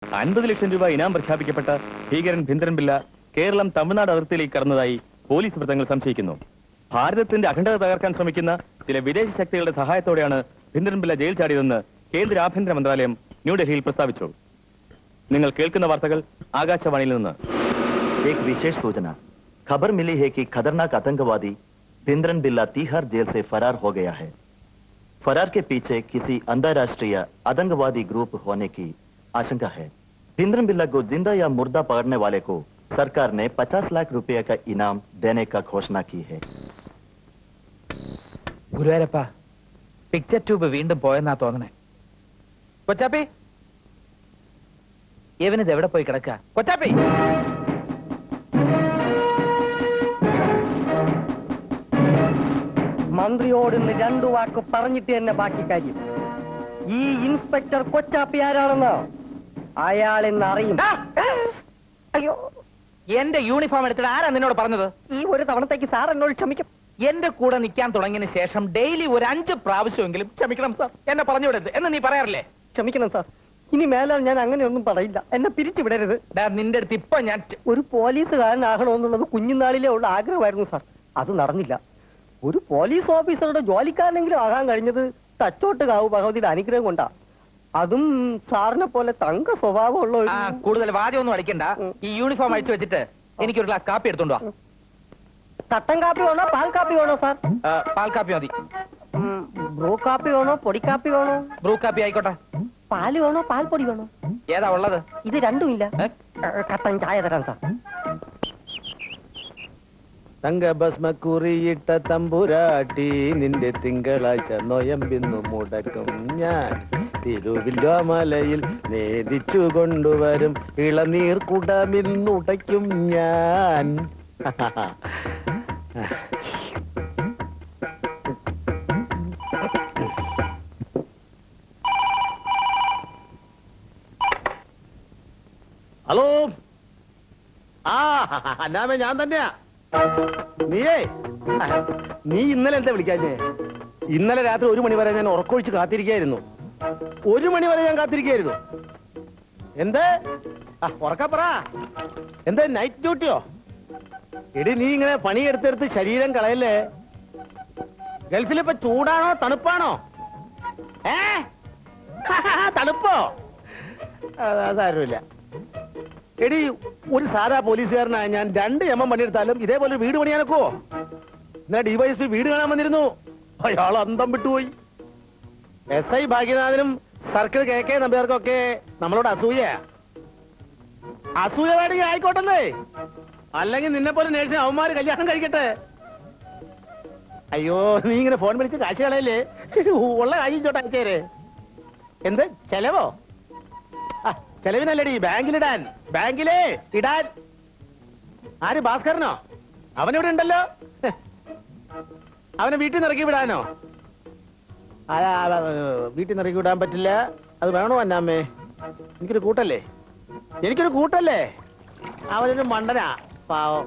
50 ലക്ഷം രൂപ ഇനാം പ്രഖ്യാപിക്കപ്പെട്ട ഭീകരൻ ഭിന്ദ്രൻ പിള്ള കേരളം തമിഴ്നാട് അതിർത്തിയിലേക്ക് കടന്നതായി പോലീസ് വൃത്തങ്ങൾ സംശയിക്കുന്നു. ഭാരതത്തിന്റെ അഖണ്ഡത തകർക്കാൻ ശ്രമിക്കുന്ന ചില വിദേശ ശക്തികളുടെ സഹായത്തോടെയാണ് ഭിന്ദ്രൻ പിള്ള ജയിൽ ചാടിയതെന്ന് കേന്ദ്ര ആഭ്യന്തര മന്ത്രാലയം ന്യൂഡൽഹിയിൽ പ്രസ്താവിച്ചു. നിങ്ങൾ കേൾക്കുന്ന വാർത്തകൾ ആകാശവാണിയിൽ നിന്ന്. एक विशेष सूचना खबर मिली है कि खतरनाक आतंकवादी भिंद्रन बिल्ला तिहाड़ जेल से फरार हो गया है. फरार के पीछे किसी अंतर्राष्ट्रीय आतंकवादी ग्रुप होने की आशंका है. भिंद्रन बिल्ला को जिंदा या मुर्दा पकड़ने वाले को सरकार ने 50 लाख रुपए का इनाम देने का घोषणा की है. ഗുരുവായൂരപ്പ, പിക്ചർ ട്യൂബ് വീണ്ടും പോയെന്നാ തോന്നണേ. കൊച്ചാപ്പി, ഇവനിത് എവിടെ പോയി കിടക്ക? കൊച്ചാപ്പി, മന്ത്രിയോട് ഇന്ന് 2 വാക്ക് പറഞ്ഞിട്ട് തന്നെ ബാക്കി കാര്യം. ഈ ഇൻസ്പെക്ടർ കൊച്ചാപ്പി ആരാണെന്ന് അയാൾ ഇന്ന് അറിയും. അയ്യോ, എന്റെ യൂണിഫോം എടുത്തിട്ട് ആരാ നിന്നോട് പറഞ്ഞത്? ഈ ഒരു തവണത്തേക്ക് സാർ എന്നോട് ക്ഷമിക്കും. എന്റെ കൂടെ നിൽക്കാൻ തുടങ്ങിയതിന് ശേഷം ഡെയിലി ഒരു 5 പ്രാവശ്യമെങ്കിലും ക്ഷമിക്കണം സാർ, എന്നെ പറഞ്ഞു വിടരുത് എന്ന് നീ പറയാറില്ലേ? ക്ഷമിക്കണം സാർ, ഇനി മേലാൽ ഞാൻ അങ്ങനെയൊന്നും പറയില്ല. എന്നെ പിരിച്ചുവിടരുത്. നിന്റെ അടുത്ത് ഇപ്പൊ ഞാൻ ഒരു പോലീസുകാരനാകണമെന്നുള്ളത് കുഞ്ഞുനാളിലേ ഉള്ള ആഗ്രഹമായിരുന്നു സാർ. അത് നടന്നില്ല. ഒരു പോലീസ് ഓഫീസറുടെ ജോലിക്കാരനെങ്കിലും ആകാൻ കഴിഞ്ഞത് തച്ചോട്ടുകാവ് ഭഗവതിയുടെ അനുഗ്രഹം കൊണ്ടാ. അതും സാറിനെ പോലെ തങ്ക സ്വഭാവമുള്ള ഒരു... കൂടുതൽ വാദ്യമൊന്നും അടിക്കണ്ട. ഈ യൂണിഫോം അഴിച്ചു വെച്ചിട്ട് എനിക്കൊരു ഗ്ലാസ് കാപ്പി എടുത്തോണ്ടോ. കട്ടൻ കാപ്പി വേണോ പാൽ കാപ്പി വേണോ സാർ? പാൽ കാപ്പി മതി. ബ്രൂ കാപ്പി വേണോ പൊടിക്കാപ്പി വേണോ? ബ്രൂ കാപ്പി ആയിക്കോട്ടെ. പാല് വേണോ പാൽപ്പൊടി വേണോ? ഏതാ ഉള്ളത്? ഇത് രണ്ടുമില്ല. കട്ടൻ ചായ തരാം സാർ. തങ്കഭസ്മക്കുറിയിട്ട തമ്പുരാട്ടി നിന്റെ തിങ്കളാഴ്ച നൊയമ്പിന്നു മുടക്കും ഞാൻ. തിരുവില്ലോമലയിൽ നേദിച്ചു കൊണ്ടുവരും ഇളനീർ കുടമിന്നുടയ്ക്കും ഞാൻ. ഹലോ, അന്നാമേ ഞാൻ തന്നെയാ. നീ ഇന്നലെ എന്താ വിളിക്കാഞ്ഞേ? ഇന്നലെ രാത്രി 1 മണി വരെ ഞാൻ ഉറക്കൊഴിച്ച് കാത്തിരിക്കായിരുന്നു. 1 മണി വരെ ഞാൻ കാത്തിരിക്കായിരുന്നു. എന്ത് ഉറക്കപ്പറ? എന്താ നൈറ്റ് ഡ്യൂട്ടിയോ? എടി, നീ ഇങ്ങനെ പണിയെടുത്തെടുത്ത് ശരീരം കളയല്ലേ. ഗൾഫിലിപ്പോ ചൂടാണോ തണുപ്പാണോ? തണുപ്പോ? സാരമില്ല. എടി, ഒരു സാധാ പോലീസുകാരനായ ഞാൻ 2 എം പണിയെടുത്താലും ഇതേപോലെ വീട് പണിയാനൊക്കുവോ? ഇന്നലെ ഡിവൈഎസ്പി വീട് കാണാൻ വന്നിരുന്നു. അയാൾ അന്തം വിട്ടുപോയി. SI ഭാഗ്യനാഥനും സർക്കിൾ KK നമ്പ്യാർക്കൊക്കെ നമ്മളോട് അസൂയവാണെങ്കിൽ ആയിക്കോട്ടെന്നേ. അല്ലെങ്കിൽ നിന്നെ പോലെ നേഴ്സിനെ അവന്മാര് കല്യാണം കഴിക്കട്ടെ. അയ്യോ, നീ ഇങ്ങനെ ഫോൺ വിളിച്ച് കാശ് കളയല്ലേ. ഉള്ള കാര്യം ചോട്ടെ അയച്ചേരെ. എന്ത് ചെലവോ? ചെലവിനല്ലടി, ബാങ്കിലിടാൻ. ബാങ്കിലേ ഇടാൻ. ആര്, ഭാസ്കരനോ? അവനിവിടെ ഉണ്ടല്ലോ. അവനെ വീട്ടിൽ നിന്ന് ഇറക്കി വിടാനോ? വീട്ടിൽ നിന്ന് ഇറക്കി വിടാൻ പറ്റില്ല. അത് വേണോ അന്നാമ്മേ? എനിക്കൊരു കൂട്ടല്ലേ. അവനൊരു മണ്ടനാ, പാവം.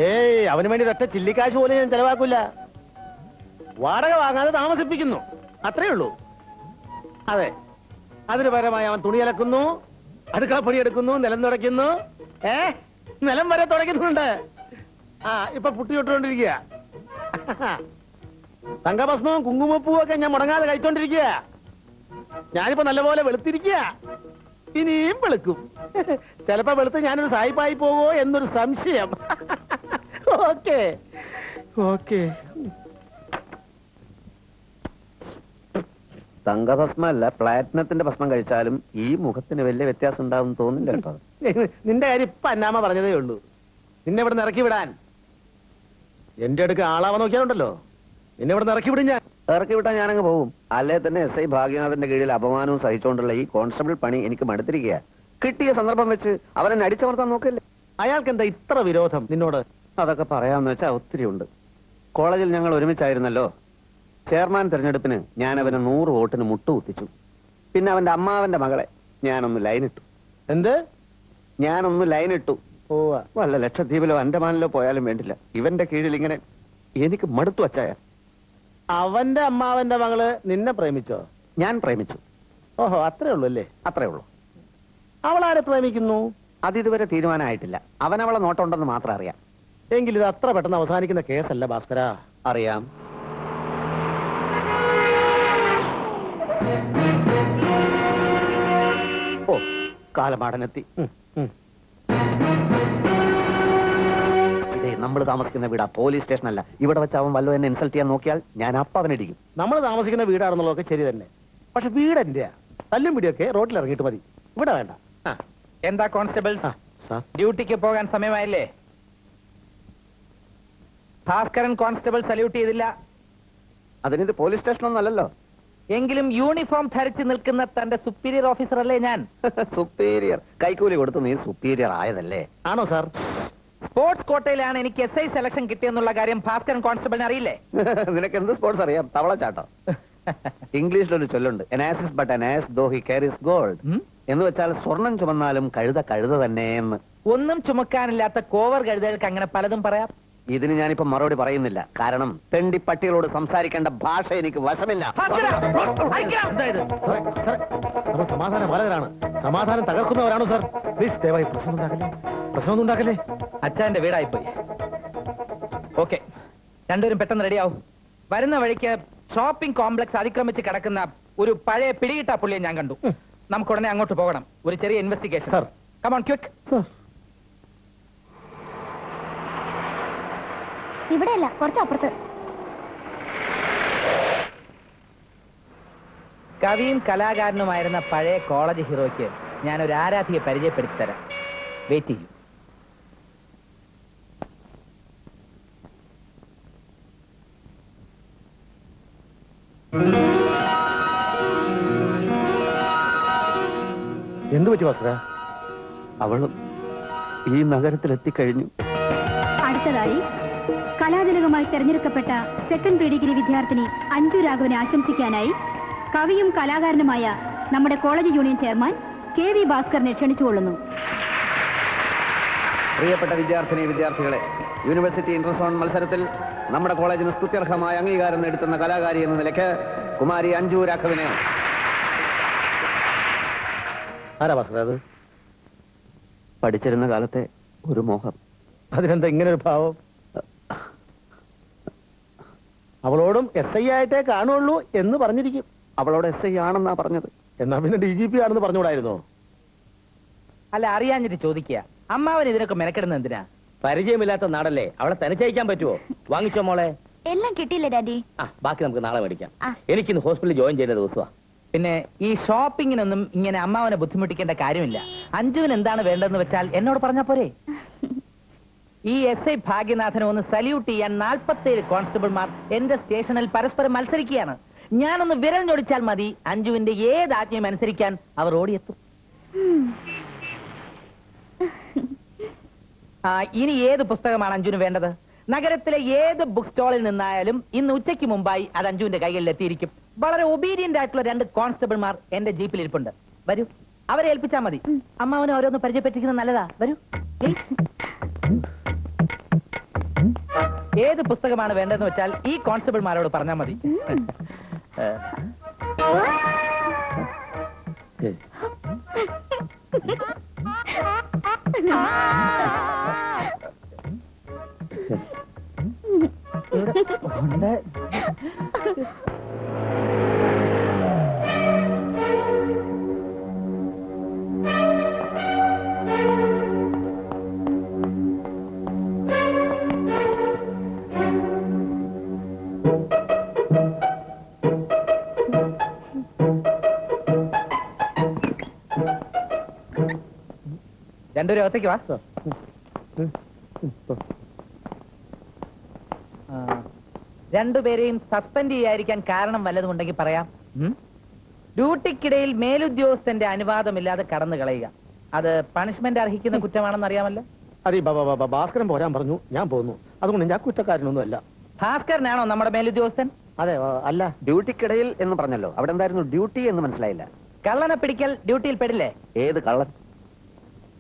ഏയ്, അവന് വേണ്ടി ഒറ്റ ചില്ലിക്കാശ് പോലും ഞാൻ ചെലവാക്കൂല. വാടക വാങ്ങാതെ താമസിപ്പിക്കുന്നു, അത്രേ ഉള്ളൂ. അതെ, അതിന് പകരമായി അവൻ തുണി അലക്കുന്നു, അടുക്കളപ്പണി എടുക്കുന്നു, നിലം തുടയ്ക്കുന്നു. നിലം വരെ തുടയ്ക്കുന്നുണ്ട്. ഇപ്പൊ പുട്ടി തൊട്ടുകൊണ്ടിരിക്കുക. തങ്കഭസ്മവും കുങ്കുമപ്പൂവും ഒക്കെ ഞാൻ മുടങ്ങാതെ കഴിച്ചോണ്ടിരിക്കുക. ഞാനിപ്പോ നല്ലപോലെ വെളുത്തിരിക്കുക. ഇനിയും വെളുക്കും. ചിലപ്പോ വെളുത്ത് ഞാനൊരു സായിപ്പായി പോവോ എന്നൊരു സംശയം. ഓക്കേ. തങ്കഭസ്മല്ല, പ്ലാറ്റിനത്തിന്റെ ഭസ്മം കഴിച്ചാലും ഈ മുഖത്തിന് വലിയ വ്യത്യാസം ഉണ്ടാവും തോന്നില്ല കേട്ടോ. നിന്റെ കാര്യം ഇപ്പൊ അന്നാമ്മ പറഞ്ഞതേ ഉള്ളൂ. നിന്നെ ഇവിടെ ഇറക്കി വിടാൻ. എന്റെ അടുക്ക് ആളാവാൻ നോക്കിയാലുണ്ടല്ലോ, നിന്നെ ഇവിടെ ഇറക്കി വിടും ഞാൻ. ഇറക്കി വിട്ടാൽ ഞാനങ്ങ് പോകും. അല്ലേ തന്നെ SI ഭാഗ്യനാഥന്റെ കീഴിൽ അപമാനവും സഹിച്ചുകൊണ്ടുള്ള ഈ കോൺസ്റ്റബിൾ പണി എനിക്ക് മടുത്തിരിക്കുക. കിട്ടിയ സന്ദർഭം വെച്ച് അവനെ അടിച്ചമർത്താൻ നോക്കില്ലേ. അയാൾക്ക് എന്താ ഇത്ര വിരോധം നിന്നോട്? അതൊക്കെ പറയാമെന്ന് വെച്ചാൽ ഒത്തിരി ഉണ്ട്. കോളേജിൽ ഞങ്ങൾ ഒരുമിച്ചായിരുന്നല്ലോ. ചെയർമാൻ തെരഞ്ഞെടുപ്പിന് ഞാൻ അവന് 100 വോട്ടിന് മുട്ടുകുത്തിച്ചു. പിന്നെ അവന്റെ അമ്മാവന്റെ മകളെ ഞാനൊന്ന് ലൈനിട്ടു. എന്ത്? ഞാനൊന്ന് ലൈനിട്ടു. വല്ല ലക്ഷദ്വീപിലോ അൻഡമാനിലോ പോയാലും വേണ്ടില്ല, ഇവന്റെ കീഴിൽ ഇങ്ങനെ എനിക്ക് മടുത്തു വച്ചായ. അവന്റെ അമ്മാവന്റെ മകള് നിന്നെ പ്രേമിച്ചോ? ഞാൻ പ്രേമിച്ചു. ഓഹോ, അത്രേ ഉള്ളൂ അല്ലേ? അത്രേ ഉള്ളൂ. അവളാരെ പ്രേമിക്കുന്നു? അതിതുവരെ തീരുമാനമായിട്ടില്ല. അവനവളെ നോട്ടമുണ്ടെന്ന് മാത്രം അറിയാം. എങ്കിൽ ഇത് അത്ര പെട്ടെന്ന് അവസാനിക്കുന്ന കേസല്ല ഭാസ്കര. അറിയാം. ഓ, കാലമാടനെത്തി. ഇതേ നമ്മൾ താമസിക്കുന്ന വീടാ, പോലീസ് സ്റ്റേഷനല്ല. ഇവിടെ വെച്ച് അവൻ വല്ലോ എന്നെ ഇൻസൾട്ട് ചെയ്യാൻ നോക്കിയാൽ ഞാൻ അപ്പ അവനടിക്കും. നമ്മൾ താമസിക്കുന്ന വീടാണെന്നുള്ളതൊക്കെ ശരി തന്നെ. പക്ഷെ വീട് എന്റെയാ. തല്ലും പിടിയൊക്കെ റോഡിൽ ഇറങ്ങിയിട്ട് മതി, ഇവിടെ വേണ്ട. എന്താ കോൺസ്റ്റബിൾ, സാർ, ഡ്യൂട്ടിക്ക് പോകാൻ സമയമായില്ലേ? ഭാസ്കരൻ കോൺസ്റ്റബിൾ സല്യൂട്ട് ചെയ്തില്ല. അതിനിത് പോലീസ് സ്റ്റേഷനൊന്നും അല്ലല്ലോ. എങ്കിലും യൂണിഫോം ധരിച്ച് നിൽക്കുന്ന തന്റെ സുപ്പീരിയർ ഓഫീസർ അല്ലേ ഞാൻ? സുപ്പീരിയർ കൈക്കൂലി കൊടുത്ത് നീ സുപ്പീരിയർ ആയതല്ലേ? ആണോ സാർ? സ്പോർട്സ് കോട്ടയിലാണ് എനിക്ക് SI സെലക്ഷൻ കിട്ടിയെന്നുള്ള കാര്യം ഭാസ്കരൻ കോൺസ്റ്റബിളിന് അറിയില്ലേ? നിനക്ക് എന്ത് സ്പോർട്സ് അറിയാം? തവളച്ചാട്ടോ. ഇംഗ്ലീഷിലൊരു ചൊല്ലുണ്ട്, an ass is but an ass though he carries gold. എന്ന് വെച്ചാൽ സ്വർണം ചുമന്നാലും കഴുത കഴുത തന്നെ എന്ന്. ഒന്നും ചുമക്കാനില്ലാത്ത കോവർ കഴുതകൾക്ക് അങ്ങനെ പലതും പറയാം. ഇതിന് ഞാനിപ്പോ മറുപടി പറയുന്നില്ല. കാരണം തെണ്ടി പട്ടികളോട് സംസാരിക്കേണ്ട ഭാഷ എനിക്ക് വശമില്ല. നമ്മൾ സമാധാന പാലകരാണ്, സമാധാനം തകർക്കുന്നവരാണോ സാർ? പ്ലീസ് ദയവായി പ്രശ്നമൊന്നും ഉണ്ടാക്കല്ലേ. അച്ഛന്റെ വീടായിപ്പോയി. ഓക്കെ, രണ്ടുപേരും പെട്ടെന്ന് റെഡിയാവും. വരുന്ന വഴിക്ക് ഷോപ്പിംഗ് കോംപ്ലക്സ് അതിക്രമിച്ച് കിടക്കുന്ന ഒരു പഴയ പിടികിട്ട പുള്ളിയെ ഞാൻ കണ്ടു. നമുക്ക് ഉടനെ അങ്ങോട്ട് പോകണം, ഒരു ചെറിയ investigation. Sir, come on quick. ഇവിടെയല്ല, കുറച്ച് അപ്പുറത്ത്. കവിയും കലാകാരനുമായിരുന്ന പഴയ കോളേജ് ഹീറോയ്ക്ക് ഞാൻ ഒരു ആരാധിയെ പരിചയപ്പെടുത്തി തരാം. വെയിറ്റ് ചെയ്യൂ. എന്തു പറ്റി ഭാസ്കര? അവളും ഈ നഗരത്തിൽ എത്തിക്കഴിഞ്ഞു. അടുത്തതായി കലാതിലകമായി തെരഞ്ഞെടുക്കപ്പെട്ട സെക്കൻഡ് പ്രീ ഡിഗ്രി വിദ്യാർത്ഥിനി അഞ്ജു രാഘവനെ ആശംസിക്കാനായി കവിയും കലാകാരനുമായ നമ്മുടെ കോളേജ് യൂണിയൻ ചെയർമാൻ KV ഭാസ്കറിനെ ക്ഷണിച്ചുകൊള്ളുന്നു. പ്രിയപ്പെട്ട വിദ്യാർത്ഥികളെ, യൂണിവേഴ്സിറ്റി ഇന്റർസോൺ മത്സരത്തിൽ നമ്മുടെ കോളേജിന് സ്തുത്യർഹമായ അംഗീകാരം നേടുത്തുന്ന കലാകാരി എന്ന നിലയ്ക്ക് കുമാരി അഞ്ജു രാഘവനെ. ആരാ ഭാസ്കര അത്? പഠിച്ചിരുന്ന കാലത്തെ ഒരു മോഹം. അതിനെന്താ ഇങ്ങനെ ഒരു ഭാവം? അവളോടും SI ആയിട്ടേ കാണുള്ളൂ എന്ന് പറഞ്ഞിരിക്കും. അവളോട് SI ആണെന്നാ പറഞ്ഞത്. എന്നാ പിന്നെ DGP ആണെന്ന് പറഞ്ഞുകൂടായിരുന്നോ? അല്ല, അറിയാഞ്ഞിട്ട് ചോദിക്കുക. അമ്മാവൻ ഇതിനൊക്കെ മെനക്കെടുന്ന എന്തിനാ? പരിചയമില്ലാത്ത നാടല്ലേ, അവളെ തനിച്ചയക്കാൻ പറ്റുമോ? വാങ്ങിച്ചോ മോളെ. എല്ലാം കിട്ടിയില്ലേ ഡാഡി? ബാക്കി നമുക്ക് നാളെ മേടിക്കാം. ആ. എനിക്കിന്ന് ഹോസ്പിറ്റലിൽ ജോയിൻ ചെയ്യുന്ന ദിവസമാണ്. പിന്നെ ഈ ഷോപ്പിങ്ങിനൊന്നും ഇങ്ങനെ അമ്മാവനെ ബുദ്ധിമുട്ടിക്കേണ്ട കാര്യമില്ല. അഞ്ജുവിന് എന്താണ് വേണ്ടതെന്ന് വെച്ചാൽ എന്നോട് പറഞ്ഞാ പോരെ. ഈ SI ഭാഗ്യനാഥനെ ഒന്ന് സല്യൂട്ട് ചെയ്യാൻ 47 കോൺസ്റ്റബിൾമാർ എന്റെ സ്റ്റേഷനിൽ പരസ്പരം മത്സരിക്കുകയാണ്. ഞാനൊന്ന് വിരൽ ഞൊടിച്ചാൽ മതി, അഞ്ജുവിന്റെ ഏത് ആജ്ഞയും അനുസരിക്കാൻ അവർ ഓടിയെത്തും. ഇനി ഏത് പുസ്തകമാണ് അഞ്ജുവിന് വേണ്ടത്? നഗരത്തിലെ ഏത് ബുക്ക് സ്റ്റോളിൽ നിന്നായാലും ഇന്ന് ഉച്ചയ്ക്ക് മുമ്പായി അത് അഞ്ജുവിന്റെ കൈകളിൽ എത്തിയിരിക്കും. വളരെ ഒബീഡിയന്റ് ആയിട്ടുള്ള 2 കോൺസ്റ്റബിൾമാർ എന്റെ ജീപ്പിൽ ഇരിപ്പുണ്ട്. വരൂ, അവരെ ഏൽപ്പിച്ചാൽ മതി. അമ്മാവനെ ഓരോന്ന് പരിചയപ്പെട്ടിരിക്കുന്നത് നല്ലതാ. വരൂ. ഏത് പുസ്തകമാണ് വേണ്ടതെന്ന് വെച്ചാൽ ഈ കോൺസ്റ്റബിൾമാരോട് പറഞ്ഞാൽ മതി. രണ്ടുപേരും അകത്തേക്ക് വാ. രണ്ടുപേരെയും സസ്പെൻഡ് ചെയ്യാതിരിക്കാൻ കാരണം വല്ലതും ഉണ്ടെങ്കിൽ പറയാം. ഡ്യൂട്ടിക്കിടയിൽ മേലുദ്യോഗസ്ഥന്റെ അനുവാദമില്ലാതെ കടന്നു കളയുക, അത് പണിഷ്മെന്റ് അർഹിക്കുന്ന കുറ്റമാണെന്ന് അറിയാമല്ലോ. അതെ, ഭാസ്കരൻ പോരാൻ പറഞ്ഞു, ഞാൻ പോന്നു. അതുകൊണ്ട് ഞാൻ കുറ്റക്കാരനൊന്നും അല്ല. ഭാസ്കരനാണോ നമ്മുടെ മേലുദ്യോഗസ്ഥൻ? അതെ, അല്ല. ഡ്യൂട്ടിക്കിടയിൽ എന്ന് പറഞ്ഞല്ലോ, അവിടെ എന്തായിരുന്നു ഡ്യൂട്ടി എന്ന് മനസ്സിലായില്ല. കള്ളനെ പിടിക്കൽ ഡ്യൂട്ടിയിൽ പെടില്ലേ? ഏത് കള്ളൻ?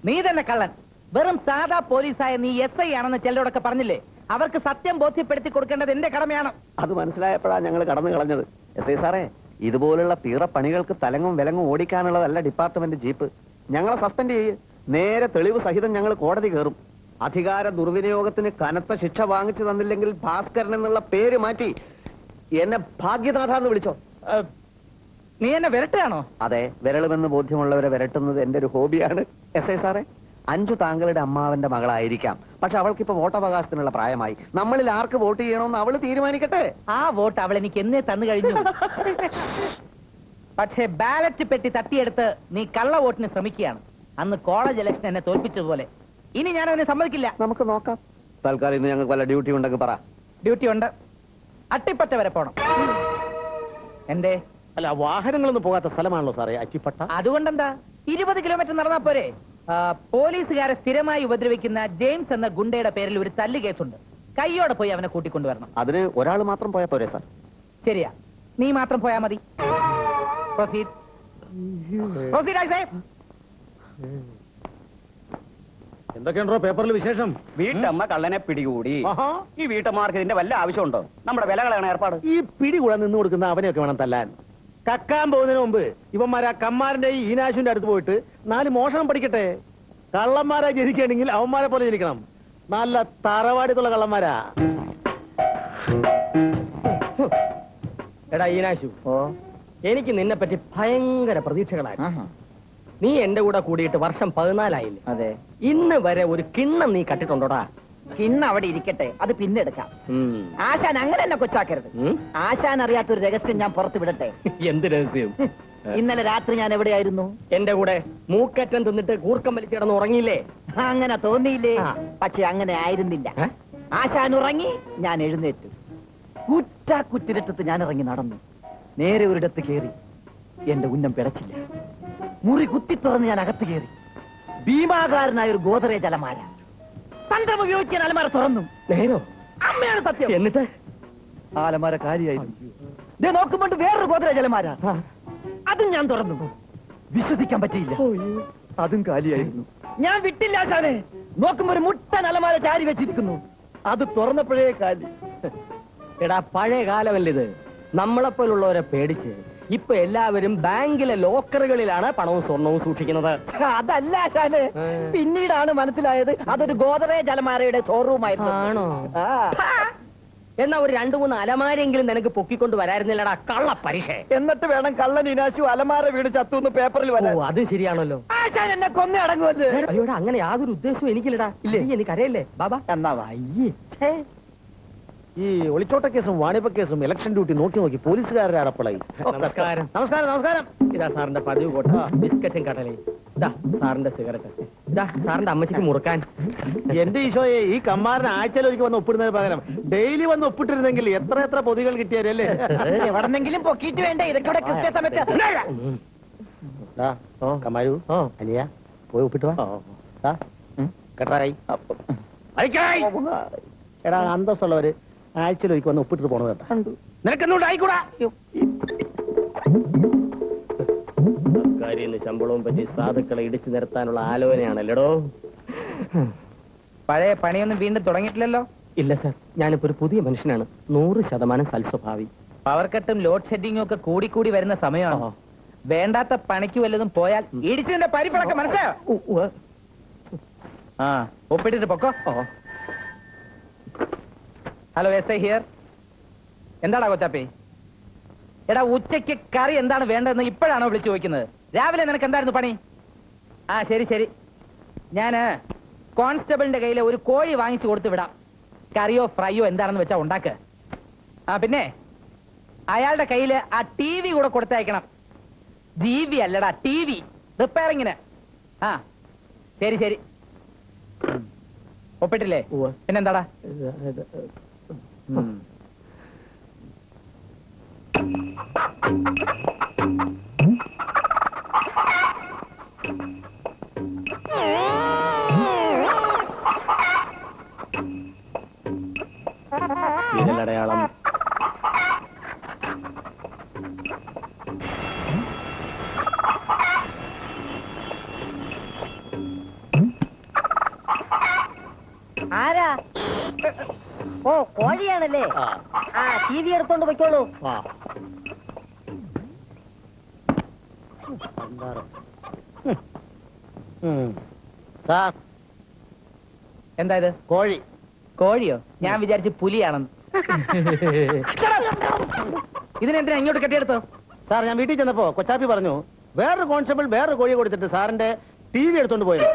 നീ തന്നെ കള്ളൻ. വെറും സാധാ പോലീസായ നീ SI ആണെന്ന് ചിലരോടൊക്കെ പറഞ്ഞില്ലേ? അവർക്ക് സത്യം ബോധ്യപ്പെടുത്തി കൊടുക്കേണ്ടത് എന്റെ കടമയാണ്. അത് മനസ്സിലായപ്പോഴാണ് ഞങ്ങൾ കടന്നു കളഞ്ഞത്. SI സാറേ, ഇതുപോലുള്ള പീറപ്പണികൾക്ക് തലങ്ങും വിലങ്ങും ഓടിക്കാനുള്ളതല്ല ഡിപ്പാർട്ട്മെന്റ് ജീപ്പ്. ഞങ്ങളെ സസ്പെൻഡ് ചെയ്യ്. നേരെ തെളിവ് സഹിതം ഞങ്ങൾ കോടതി കയറും. അധികാര ദുർവിനിയോഗത്തിന് കനത്ത ശിക്ഷ വാങ്ങിച്ചു തന്നില്ലെങ്കിൽ ഭാസ്കരൻ എന്നുള്ള പേര് മാറ്റി എന്നെ ഭാഗ്യനാഥ എന്ന് വിളിച്ചോ. നീ എന്നെ വിരട്ടാണോ? അതെ, വിരളുമെന്ന് ബോധ്യമുള്ളവരെ വിരട്ടുന്നത് എന്റെ ഒരു ഹോബിയാണ്. എസ് ഐ സാറേ, അഞ്ജു താങ്കളുടെ അമ്മാവന്റെ മകളായിരിക്കാം. പക്ഷെ അവൾക്കിപ്പോ വോട്ടവകാശത്തിനുള്ള പ്രായമായി. നമ്മളിൽ ആർക്ക് വോട്ട് ചെയ്യണമെന്ന് അവള് തീരുമാനിക്കട്ടെ. ആ വോട്ട് അവൾ എനിക്ക് എന്നേ തന്നു കഴിഞ്ഞു. പക്ഷേ ബാലറ്റ് പെട്ടി തട്ടിയെടുത്ത് നീ കള്ള വോട്ടിന് ശ്രമിക്കുകയാണ്. അന്ന് കോളേജ് ഇലക്ഷൻ എന്നെ തോൽപ്പിച്ചതുപോലെ ഇനി ഞാൻ അതിനെ സമ്മതിക്കില്ല. നമുക്ക് നോക്കാം. തൽക്കാലം ഇന്ന് ഞങ്ങൾക്ക് വല്ല ഡ്യൂട്ടി ഉണ്ടെങ്കിൽ പറ. ഡ്യൂട്ടി ഉണ്ട്. അട്ടിപ്പറ്റ വരെ പോണം. എന്തേ? അല്ല, വാഹനങ്ങളൊന്നും പോകാത്ത സ്ഥലമാണല്ലോ സാറേ അച്ചിപ്പട്ട. അതുകൊണ്ടെന്താ, 20 കിലോമീറ്റർ നടന്നാ പോരെ. പോലീസുകാരെ സ്ഥിരമായി ഉപദ്രവിക്കുന്ന ജെയിംസ് എന്ന ഗുണ്ടയുടെ പേരിൽ ഒരു തല്ല് കേസുണ്ട്. കയ്യോടെ പോയി അവനെ കൂട്ടിക്കൊണ്ടുവരണം. അതിന് ഒരാൾ മാത്രം പോയാൽ പോരെ സാർ? ശരിയാ, നീ മാത്രം പോയാ മതി. Proceed. Proceed, I say. എന്തൊക്കെയുണ്ടോ പേപ്പറിൽ വിശേഷം? വീട്ടമ്മ കള്ളനെ പിടികൂടി. ഈ വീട്ടമ്മമാർക്ക് ഇതിന്റെ വല്ല ആവശ്യമുണ്ടോ? നമ്മുടെ വിലകളാണ് ഏർപ്പാട്. ഈ പിടി കൂടെ നിന്ന് കൊടുക്കുന്ന അവനെയൊക്കെ വേണം തല്ലാൻ. കക്കാൻ പോകുന്നതിന് മുമ്പ് ഇവന്മാരാ കമ്മാരന്റെ ഈ ഈനാശുവിന്റെ അടുത്ത് പോയിട്ട് 4 മോഷണം പഠിക്കട്ടെ. കള്ളന്മാരാ ജനിക്കണമെങ്കിൽ അവന്മാരെ പോലെ ജനിക്കണം. നല്ല തറവാടിത്തുള്ള കള്ളന്മാരാ. എടാ ഈനാശു, എനിക്ക് നിന്നെ പറ്റി ഭയങ്കര പ്രതീക്ഷകളായിരുന്നു. നീ എന്റെ കൂടെ കൂടിയിട്ട് വർഷം 14 അതെ. ഇന്ന് വരെ ഒരു കിണ്ണം നീ കട്ടിട്ടുണ്ടോടാ? ഇന്ന് അവിടെ ഇരിക്കട്ടെ, അത് പിന്നെ എടുക്കാം. ആശാൻ അങ്ങനെ എന്നെ കൊച്ചാക്കരുത്. ആശാൻ അറിയാത്തൊരു രഹസ്യം ഞാൻ പുറത്തു വിടട്ടെ. എന്ത് രഹസ്യം? ഇന്നലെ രാത്രി ഞാൻ എവിടെയായിരുന്നു? എന്റെ കൂടെ മൂക്കറ്റം തിന്നിട്ട് കൂർക്കം വലിച്ചിടന്ന് ഉറങ്ങിയില്ലേ? അങ്ങനെ തോന്നിയില്ലേ? പക്ഷെ അങ്ങനെ ആയിരുന്നില്ല. ആശാൻ ഉറങ്ങി, ഞാൻ എഴുന്നേറ്റു. കുറ്റിരട്ടത്ത് ഞാൻ ഇറങ്ങി നടന്നു. നേരെ ഒരിടത്ത് കയറി. എന്റെ ഉന്നം പിടച്ചില്ല. മുറി കുത്തി തുറന്ന് ഞാൻ അകത്ത് കയറി. ഭീമാകാരനായ ഒരു ഗോദറേജ് അലമാര തന്ത്രം ഉപയോഗിച്ച് ഞാൻ അലമാര തുറന്നു. നേരോ? അമ്മയാണ് സത്യം. എന്നിട്ട് ആ അലമാര കാര്യമായിരുന്നു. നോക്കുമ്പോണ്ട് വേറൊരു ഗോദറേജ് അലമാര, അതും ഞാൻ തുറന്നു. വിശ്വസിക്കാൻ പറ്റിയില്ല, അതും കാലിയായിരുന്നു. ഞാൻ വിട്ടില്ല ആശാനെ. നോക്കുമ്പോ ഒരു മുട്ടൻ അലമാര ചാരി വെച്ചിരിക്കുന്നു. അത് തുറന്നപ്പോഴേ കാലി. എടാ, പഴയ കാലമല്ല ഇത്. നമ്മളെപ്പോലുള്ളവരെ പേടിച്ച് ഇപ്പൊ എല്ലാവരും ബാങ്കിലെ ലോക്കറുകളിലാണ് പണവും സ്വർണവും സൂക്ഷിക്കുന്നത്. അതല്ല ആശാനെ, പിന്നീടാണ് മനസ്സിലായത് അതൊരു ഗോദറേജ് അലമാരയുടെ ഷോറൂം ആയിരുന്നു. ആണോ? എന്നാ ഒരു 2-3 അലമാരെങ്കിലും നിനക്ക് പൊക്കിക്കൊണ്ട് വരായിരുന്നില്ലടാ കള്ള പരീക്ഷ. എന്നിട്ട് വേണം കള്ളൻ ഇനാശു അലമാര വീട് ചത്തുന്ന് പേപ്പറിൽ വരാൻ. ഓ, അത് ശരിയാണല്ലോ. ആശാൻ എന്നെ കൊന്നേ അടങ്ങുമല്ലോ. അയ്യോടാ, അങ്ങനെ യാതൊരു ഉദ്ദേശവും എനിക്കില്ലടാ. ഇല്ലേ, എനിക്ക് അറിയല്ലേ ബാബാ? എന്നാ വയ്യേ. ഈ ഒളിച്ചോട്ട കേസും വാണിഭ കേസും ഇലക്ഷൻ ഡ്യൂട്ടി നോക്കി നോക്കി പോലീസുകാരുടെ അടപ്പളായി. നമസ്കാരം. നമസ്കാരം, നമസ്കാരം. ഇതാ സാറിന്റെ പതിവ് കോട്ട, ബിസ്ക്കറ്റും കടലയും. ഇതാ സാറിന്റെ സിഗരറ്റ്. ഇതാ സാറിന്റെ അമ്മച്ചിക്ക് മുറുക്കാൻ. എന്റെ ഈശോയെ, ഈ കമ്മാരന് ആഴ്ചയിൽ ഒരിക്കൽ വന്ന് ഒപ്പിടുന്നതിന് പകരം ഡെയിലി വന്ന് ഒപ്പിട്ടിരുന്നെങ്കിൽ എത്ര പൊതികൾ കിട്ടിയാലേ. എവിടെന്നെങ്കിലും പൊക്കിയിട്ട് വേണ്ടേ ഇതൊക്കെ ഇവിടെ കൃത്യസമയത്ത്. കമാരു, അനിയ പോയി ഒപ്പിട്ട് വാ. കേട്ടായി. എടാ, അന്തസ്സുള്ളവര് ആഴ്ചയിൽ ഒരിക്കൽ വന്ന് ഒപ്പിട്ടിട്ട് പോണത് കേട്ടാ. നിനക്കെന്നോട് ആയിക്കൂടാ. സർക്കാരിന്ന് ശമ്പളവും പറ്റി സാധുക്കളെ ഇടിച്ചു നിരത്താനുള്ള ആലോചനയാണല്ലേടോ. പഴയ പണിയൊന്നും വീണ്ടും തുടങ്ങിയിട്ടില്ലല്ലോ? ഇല്ല സാർ, ഞാനിപ്പോ ഒരു പുതിയ മനുഷ്യനാണ്. 100% സൽസ്വഭാവി. പവർ കട്ടും ലോഡ് ഷെഡിങ്ങും ഒക്കെ കൂടി വരുന്ന സമയമാണോ? വേണ്ടാത്ത പണിക്ക് വല്ലതും പോയാൽ ഇടിച്ചതിന്റെ പരിപ്പടക്കം മനസ്സിലായോ? ആ, ഒപ്പിട്ടിട്ട് പൊക്കോ. Hello, S I here. എന്താടാ കൊച്ചാപ്പേ? എടാ, ഉച്ചയ്ക്ക് കറി എന്താണ് വേണ്ടതെന്ന് ഇപ്പോഴാണോ വിളിച്ചു ചോദിക്കുന്നത്? രാവിലെ നിനക്ക് എന്തായിരുന്നു പണി? ആ, ശരി. ഞാന് കോൺസ്റ്റബിളിന്റെ കയ്യിൽ ഒരു കോഴി വാങ്ങിച്ചു കൊടുത്തു വിടാം. കറിയോ ഫ്രൈയോ എന്താണെന്ന് വെച്ചാ ഉണ്ടാക്ക്. ആ, പിന്നെ അയാളുടെ കയ്യിൽ ആ TV കൂടെ കൊടുത്തയക്കണം. TV അല്ലടാ, TV റിപ്പയറിങ്ങിന്. ആ, ശരി. ഒപ്പിട്ടില്ലേ? പിന്നെന്താടാ? വിരലടയാളം. ആരാ? ഓ, കോഴിയാണല്ലേ? ആ, TV എടുത്തോണ്ട് പൊയ്ക്കോളൂ. സാർ എന്താ ഇത്? കോഴി. കോഴിയോ? ഞാൻ വിചാരിച്ചു പുലിയാണെന്ന്. ഇതിനെന്തിനാ ഇങ്ങോട്ട് കെട്ടിയെടുത്തോ? സാർ ഞാൻ വീട്ടിൽ ചെന്നപ്പോ കൊച്ചാപ്പി പറഞ്ഞു വേറൊരു കോൺസ്റ്റബിൾ വേറൊരു കോഴിയെ കൊടുത്തിട്ട് സാറിന്റെ ടി വി എടുത്തോണ്ട് പോയത്.